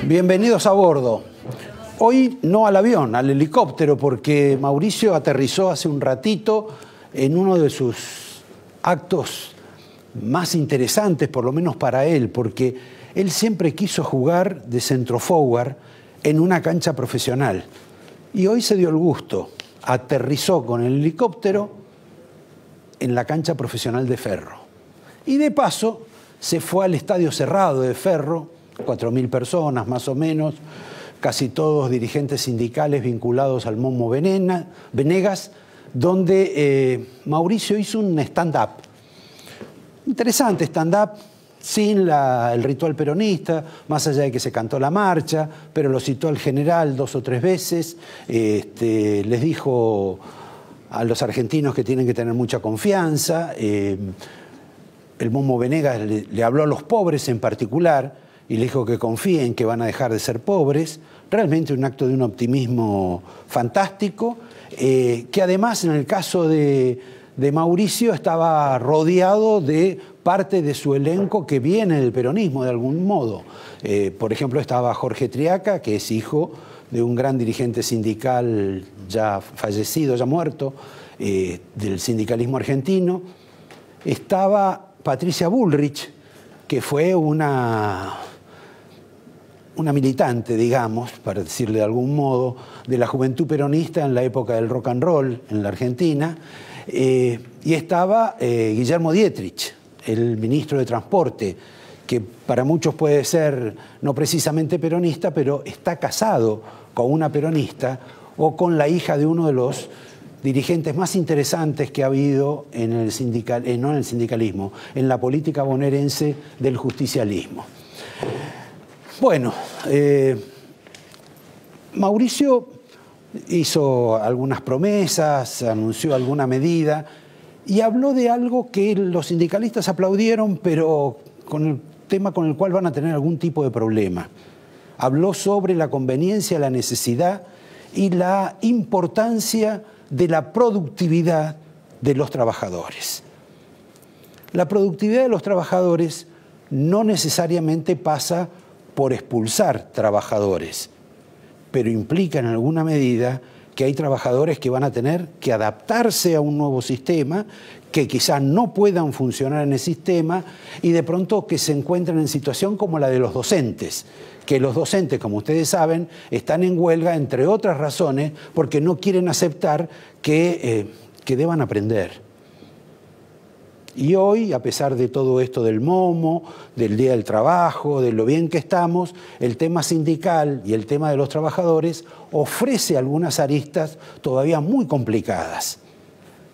Bienvenidos a bordo. Hoy no al avión, al helicóptero, porque Mauricio aterrizó hace un ratito en uno de sus actos más interesantes, por lo menos para él, porque él siempre quiso jugar de centroforward en una cancha profesional. Y hoy se dio el gusto, aterrizó con el helicóptero en la cancha profesional de Ferro. Y de paso se fue al estadio cerrado de Ferro, 4.000 personas más o menos, casi todos dirigentes sindicales vinculados al Momo Venegas, donde Mauricio hizo un stand-up. Interesante stand-up, sin el ritual peronista, más allá de que se cantó la marcha, pero lo citó al general 2 o 3 veces, les dijo a los argentinos que tienen que tener mucha confianza, el Momo Venegas le habló a los pobres en particular y le dijo que confíen que van a dejar de ser pobres. Realmente un acto de un optimismo fantástico, que además en el caso de Mauricio estaba rodeado de parte de su elenco que viene del peronismo de algún modo. Por ejemplo, estaba Jorge Triaca, que es hijo de un gran dirigente sindical ya fallecido, ya muerto, del sindicalismo argentino. Estaba Patricia Bullrich, que fue una militante, digamos, para decirle de algún modo, de la juventud peronista en la época del rock and roll en la Argentina. Y estaba Guillermo Dietrich, el ministro de Transporte, que para muchos puede ser no precisamente peronista, pero está casado con una peronista o con la hija de uno de los dirigentes más interesantes que ha habido en el no en el sindicalismo, en la política bonaerense del justicialismo. Bueno, Mauricio hizo algunas promesas, anunció alguna medida y habló de algo que los sindicalistas aplaudieron, pero con el tema con el cual van a tener algún tipo de problema. Habló sobre la conveniencia, la necesidad y la importancia de la productividad de los trabajadores. La productividad de los trabajadores no necesariamente pasa por expulsar trabajadores, pero implica en alguna medida que hay trabajadores que van a tener que adaptarse a un nuevo sistema, que quizás no puedan funcionar en el sistema y de pronto que se encuentren en situación como la de los docentes, que los docentes, como ustedes saben, están en huelga, entre otras razones, porque no quieren aceptar que deban aprender. Y hoy, a pesar de todo esto del Momo, del Día del Trabajo, de lo bien que estamos, el tema sindical y el tema de los trabajadores ofrece algunas aristas todavía muy complicadas.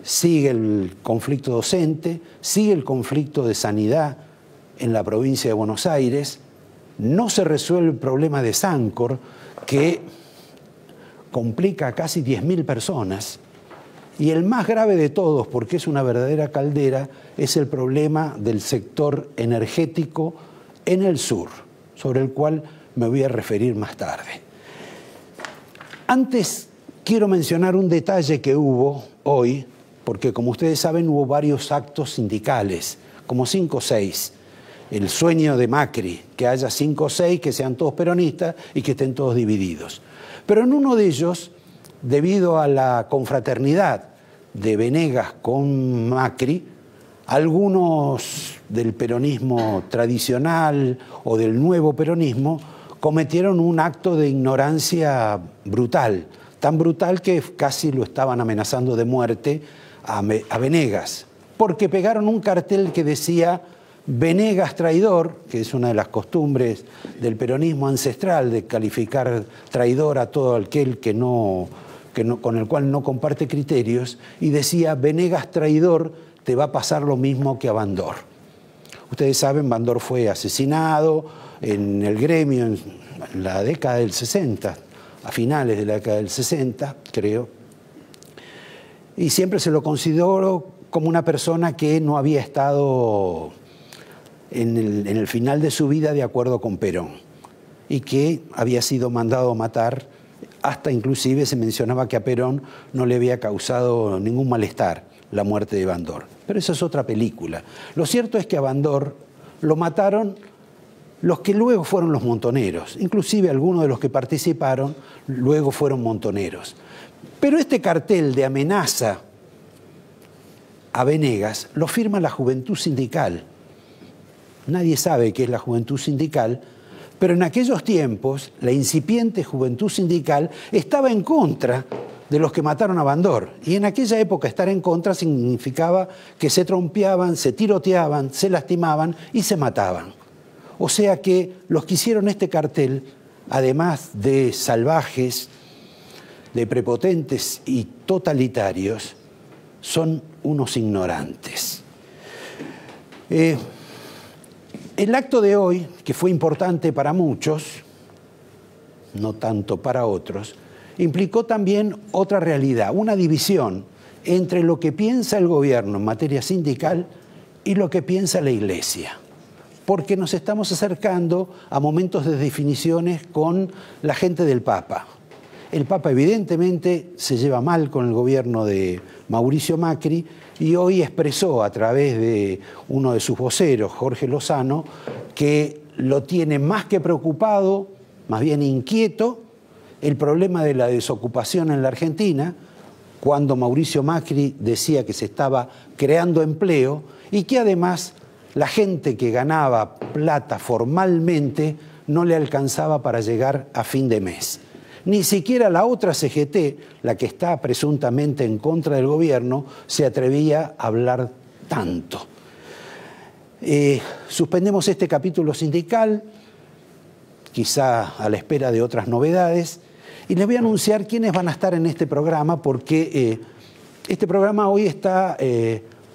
Sigue el conflicto docente, sigue el conflicto de sanidad en la provincia de Buenos Aires, no se resuelve el problema de Sancor, que complica a casi 10.000 personas. Y el más grave de todos, porque es una verdadera caldera, es el problema del sector energético en el sur, sobre el cual me voy a referir más tarde. Antes quiero mencionar un detalle que hubo hoy, porque como ustedes saben hubo varios actos sindicales, como 5 o 6. El sueño de Macri, que haya 5 o 6, que sean todos peronistas y que estén todos divididos. Pero en uno de ellos, debido a la confraternidad de Venegas con Macri, algunos del peronismo tradicional o del nuevo peronismo cometieron un acto de ignorancia brutal, tan brutal que casi lo estaban amenazando de muerte a Venegas, porque pegaron un cartel que decía Venegas traidor, que es una de las costumbres del peronismo ancestral de calificar traidor a todo aquel con el cual no comparte criterios, y decía Venegas traidor, te va a pasar lo mismo que a Bandor. Ustedes saben, Bandor fue asesinado en el gremio en la década del 60, a finales de la década del 60, creo, y siempre se lo consideró como una persona que no había estado en el final de su vida de acuerdo con Perón y que había sido mandado a matar, hasta inclusive se mencionaba que a Perón no le había causado ningún malestar la muerte de Bandor. Pero esa es otra película. Lo cierto es que a Bandor lo mataron los que luego fueron los montoneros. Inclusive algunos de los que participaron luego fueron montoneros. Pero este cartel de amenaza a Venegas lo firma la Juventud Sindical. Nadie sabe qué es la Juventud Sindical, pero en aquellos tiempos la incipiente Juventud Sindical estaba en contra de los que mataron a Bandor. Y en aquella época estar en contra significaba que se trompeaban, se tiroteaban, se lastimaban y se mataban. O sea que los que hicieron este cartel, además de salvajes, de prepotentes y totalitarios, son unos ignorantes. El acto de hoy, que fue importante para muchos, no tanto para otros, implicó también otra realidad, una división entre lo que piensa el gobierno en materia sindical y lo que piensa la Iglesia. Porque nos estamos acercando a momentos de definiciones con la gente del Papa. El Papa evidentemente se lleva mal con el gobierno de Mauricio Macri y hoy expresó a través de uno de sus voceros, Jorge Lozano, que lo tiene más que preocupado, más bien inquieto, el problema de la desocupación en la Argentina, cuando Mauricio Macri decía que se estaba creando empleo y que además la gente que ganaba plata formalmente no le alcanzaba para llegar a fin de mes. Ni siquiera la otra CGT, la que está presuntamente en contra del gobierno, se atrevía a hablar tanto. Suspendemos este capítulo sindical, quizá a la espera de otras novedades, y les voy a anunciar quiénes van a estar en este programa, porque este programa hoy está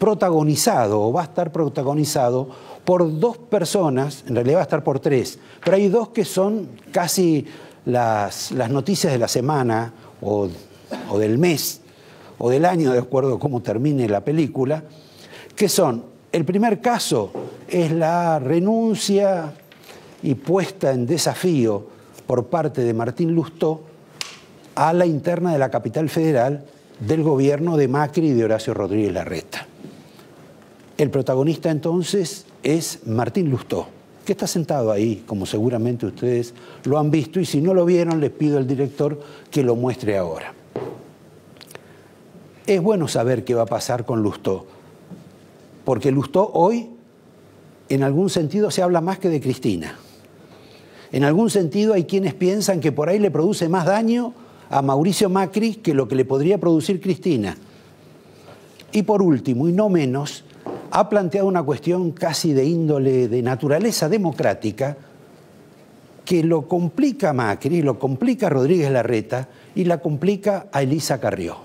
protagonizado, o va a estar protagonizado por dos personas, en realidad va a estar por tres, pero hay dos que son casi las noticias de la semana, o del mes, o del año, de acuerdo a cómo termine la película, que son, el primer caso es la renuncia y puesta en desafío por parte de Martín Lustó a la interna de la capital federal del gobierno de Macri y de Horacio Rodríguez Larreta. El protagonista entonces es Martín Lustó, que está sentado ahí, como seguramente ustedes lo han visto, y si no lo vieron les pido al director que lo muestre ahora. Es bueno saber qué va a pasar con Lustó, porque Lustó hoy en algún sentido se habla más que de Cristina. En algún sentido hay quienes piensan que por ahí le produce más daño a Mauricio Macri que lo que le podría producir Cristina. Y por último, y no menos, ha planteado una cuestión casi de índole, de naturaleza democrática, que lo complica a Macri, lo complica a Rodríguez Larreta y la complica a Elisa Carrió.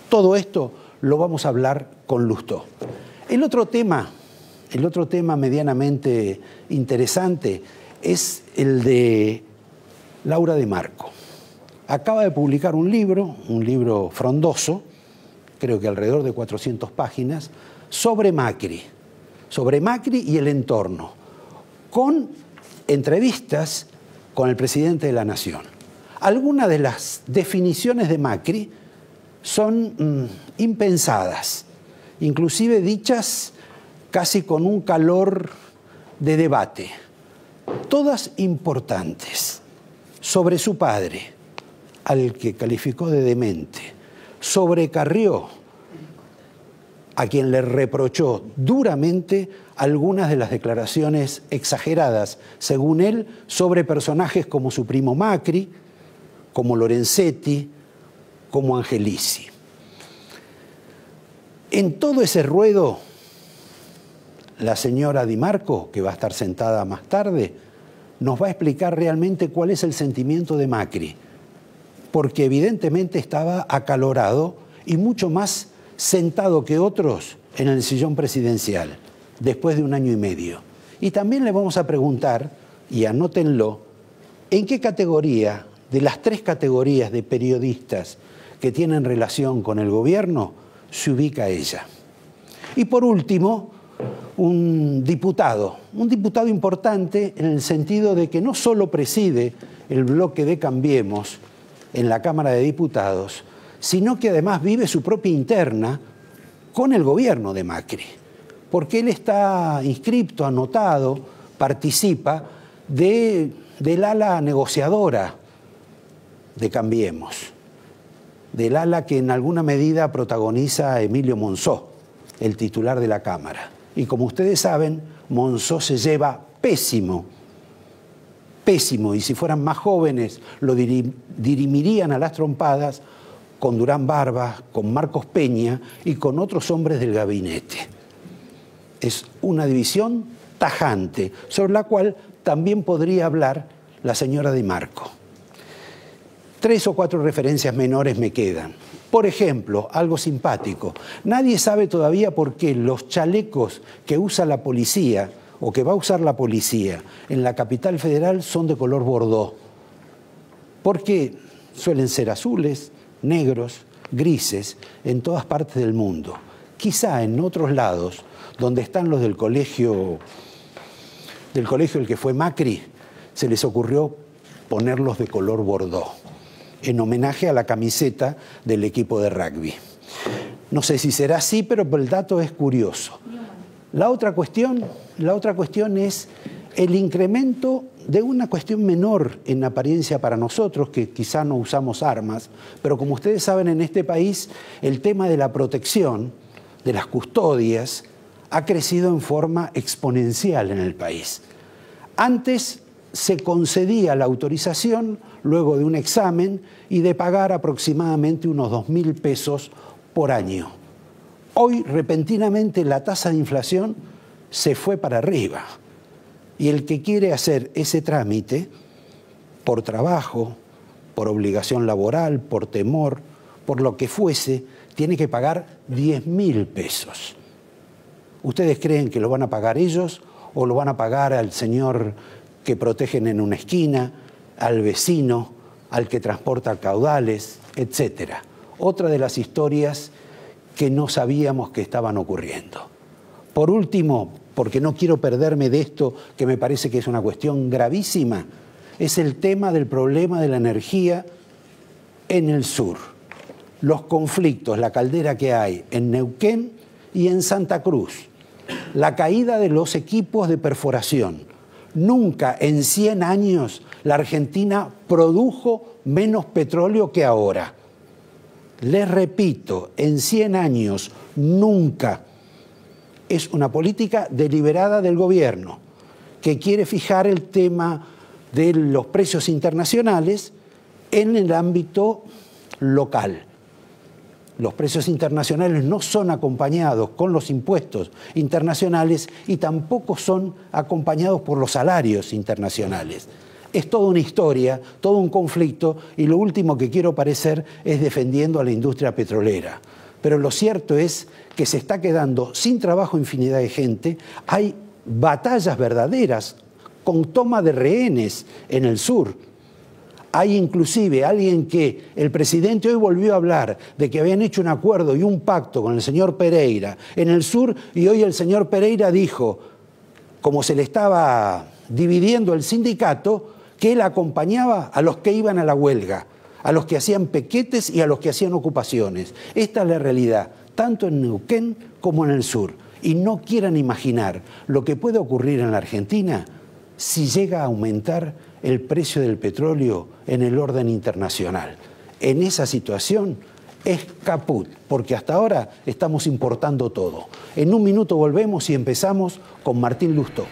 Todo esto lo vamos a hablar con Lustó. El otro tema medianamente interesante es el de Laura Di Marco. Acaba de publicar un libro frondoso, creo que alrededor de 400 páginas, sobre Macri y el entorno, con entrevistas con el presidente de la Nación. Algunas de las definiciones de Macri son impensadas, inclusive dichas casi con un calor de debate, todas importantes, sobre su padre, al que calificó de demente, sobre Carrió, a quien le reprochó duramente algunas de las declaraciones exageradas, según él, sobre personajes como su primo Macri, como Lorenzetti, como Angelici. En todo ese ruedo, la señora Di Marco, que va a estar sentada más tarde, nos va a explicar realmente cuál es el sentimiento de Macri, porque evidentemente estaba acalorado y mucho más sentado que otros en el sillón presidencial, después de 1 año y medio. Y también le vamos a preguntar, y anótenlo, en qué categoría, de las 3 categorías de periodistas que tienen relación con el gobierno, se ubica ella. Y por último, un diputado importante en el sentido de que no solo preside el bloque de Cambiemos en la Cámara de Diputados, sino que además vive su propia interna con el gobierno de Macri, porque él está inscripto, anotado, participa del ala negociadora de Cambiemos, del ala que en alguna medida protagoniza a Emilio Monzó, el titular de la Cámara. Y como ustedes saben, Monzó se lleva pésimo, pésimo, y si fueran más jóvenes lo dirimirían a las trompadas con Durán Barba, con Marcos Peña y con otros hombres del gabinete. Es una división tajante, sobre la cual también podría hablar la señora Di Marco. 3 o 4 referencias menores me quedan. Por ejemplo, algo simpático. Nadie sabe todavía por qué los chalecos que usa la policía o que va a usar la policía en la capital federal son de color bordó. Porque suelen ser azules, negros, grises en todas partes del mundo. Quizá en otros lados, donde están los del colegio el que fue Macri, se les ocurrió ponerlos de color bordó, en homenaje a la camiseta del equipo de rugby. No sé si será así, pero el dato es curioso. La otra cuestión es el incremento de una cuestión menor en apariencia para nosotros, que quizá no usamos armas, pero como ustedes saben, en este país el tema de la protección, de las custodias, ha crecido en forma exponencial en el país. Antes se concedía la autorización luego de un examen y de pagar aproximadamente unos 2.000 pesos por año. Hoy, repentinamente, la tasa de inflación se fue para arriba. Y el que quiere hacer ese trámite, por trabajo, por obligación laboral, por temor, por lo que fuese, tiene que pagar 10.000 pesos. ¿Ustedes creen que lo van a pagar ellos o lo van a pagar al señor que protegen en una esquina, al vecino, al que transporta caudales, etcétera? Otra de las historias que no sabíamos que estaban ocurriendo. Por último, porque no quiero perderme de esto, que me parece que es una cuestión gravísima, es el tema del problema de la energía en el sur. Los conflictos, la caldera que hay en Neuquén y en Santa Cruz, la caída de los equipos de perforación. Nunca en 100 años la Argentina produjo menos petróleo que ahora. Les repito, en 100 años, nunca. Es una política deliberada del gobierno que quiere fijar el tema de los precios internacionales en el ámbito local. Los precios internacionales no son acompañados con los impuestos internacionales y tampoco son acompañados por los salarios internacionales. Es toda una historia, todo un conflicto, y lo último que quiero parecer es defendiendo a la industria petrolera. Pero lo cierto es que se está quedando sin trabajo infinidad de gente. Hay batallas verdaderas con toma de rehenes en el sur. Hay inclusive alguien que el presidente hoy volvió a hablar de que habían hecho un acuerdo y un pacto con el señor Pereira en el sur, y hoy el señor Pereira dijo, como se le estaba dividiendo el sindicato, que él acompañaba a los que iban a la huelga, a los que hacían piquetes y a los que hacían ocupaciones. Esta es la realidad, tanto en Neuquén como en el sur. Y no quieran imaginar lo que puede ocurrir en la Argentina si llega a aumentar el precio del petróleo en el orden internacional. En esa situación es caput, porque hasta ahora estamos importando todo. En un minuto volvemos y empezamos con Martín Lustó.